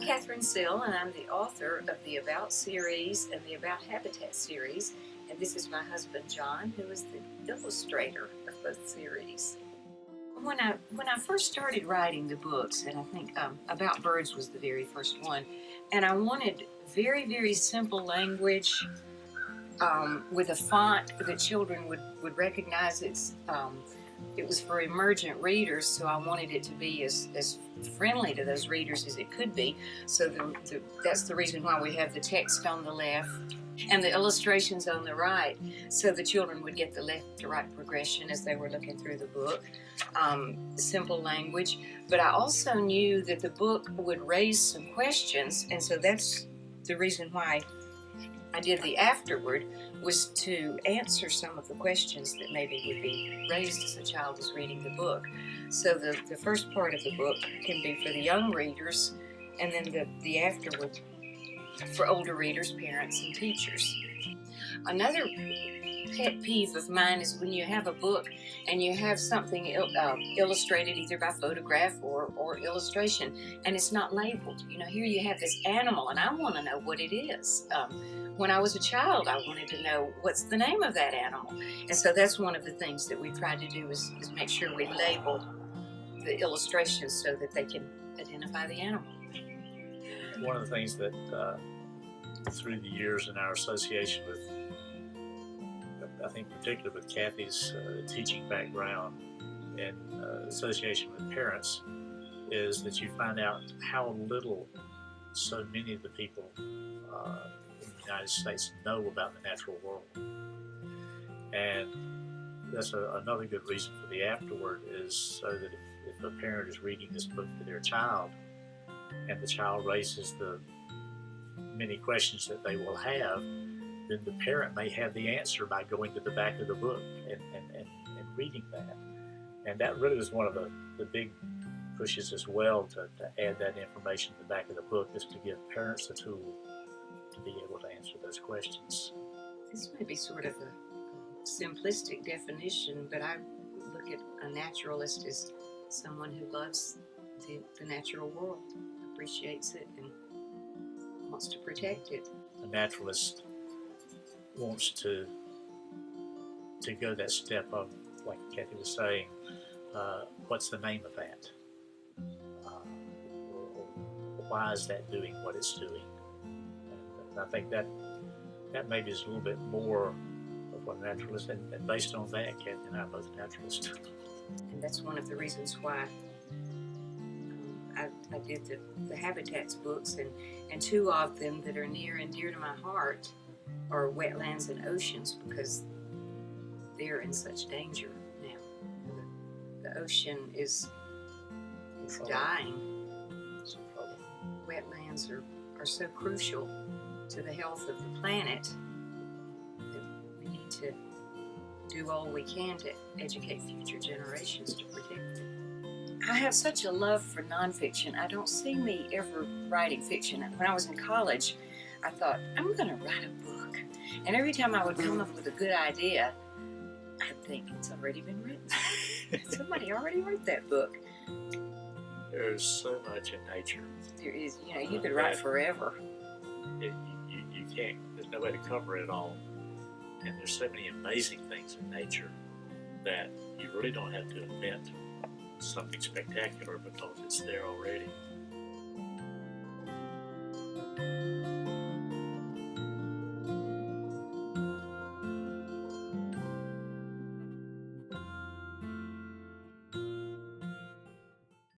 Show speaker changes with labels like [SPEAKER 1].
[SPEAKER 1] Cathryn Sill, and I'm the author of the About series and the About Habitat series, and this is my husband John, who is the illustrator of both series. When I first started writing the books, and I think About Birds was the very first one, and I wanted very, very simple language with a font that children would recognize. It was for emergent readers, so I wanted it to be as friendly to those readers as it could be. So that's the reason why we have the text on the left and the illustrations on the right, so the children would get the left to right progression as they were looking through the book. Simple language, but I also knew that the book would raise some questions, and so that's the reason why I did the afterward, was to answer some of the questions that maybe would be raised as a child was reading the book. So the first part of the book can be for the young readers, and then the afterward for older readers, parents, and teachers. Another pet peeve of mine is when you have a book and you have something illustrated either by photograph or illustration, and it's not labeled. You know, here you have this animal, and I want to know what it is. When I was a child, I wanted to know what's the name of that animal. And so that's one of the things that we tried to do is make sure we label the illustrations so that they can identify the animal.
[SPEAKER 2] One of the things that through the years in our association with, I think particularly with Kathy's teaching background and association with parents, is that you find out how little so many of the people in the United States know about the natural world. And that's another good reason for the afterword, is so that if a parent is reading this book to their child and the child raises the many questions that they will have, then the parent may have the answer by going to the back of the book and reading that. And that really was one of the big pushes as well, to add that information to the back of the book, is to give parents a tool to be able to answer those questions.
[SPEAKER 1] This may be sort of a simplistic definition, but I look at a naturalist as someone who loves the natural world, appreciates it, and wants to protect it.
[SPEAKER 2] A naturalist wants to go that step of, like Kathy was saying, what's the name of that? Or why is that doing what it's doing? And I think that maybe is a little bit more of what a naturalist, and based on that, Kathy and I are both naturalists.
[SPEAKER 1] And that's one of the reasons why I did the Habitats books, and two of them that are near and dear to my heart are wetlands and oceans, because they're in such danger now. The ocean is dying. Wetlands are so crucial to the health of the planet that we need to do all we can to educate future generations to protect them. I have such a love for nonfiction. I don't see me ever writing fiction. When I was in college, I thought, I'm going to write a book. And every time I would come up with a good idea, I'd think, it's already been written. Somebody already wrote that book.
[SPEAKER 2] There's so much in nature.
[SPEAKER 1] There is, you could write forever.
[SPEAKER 2] You can't, there's no way to cover it all. And there's so many amazing things in nature that you really don't have to invent something spectacular, because it's there already.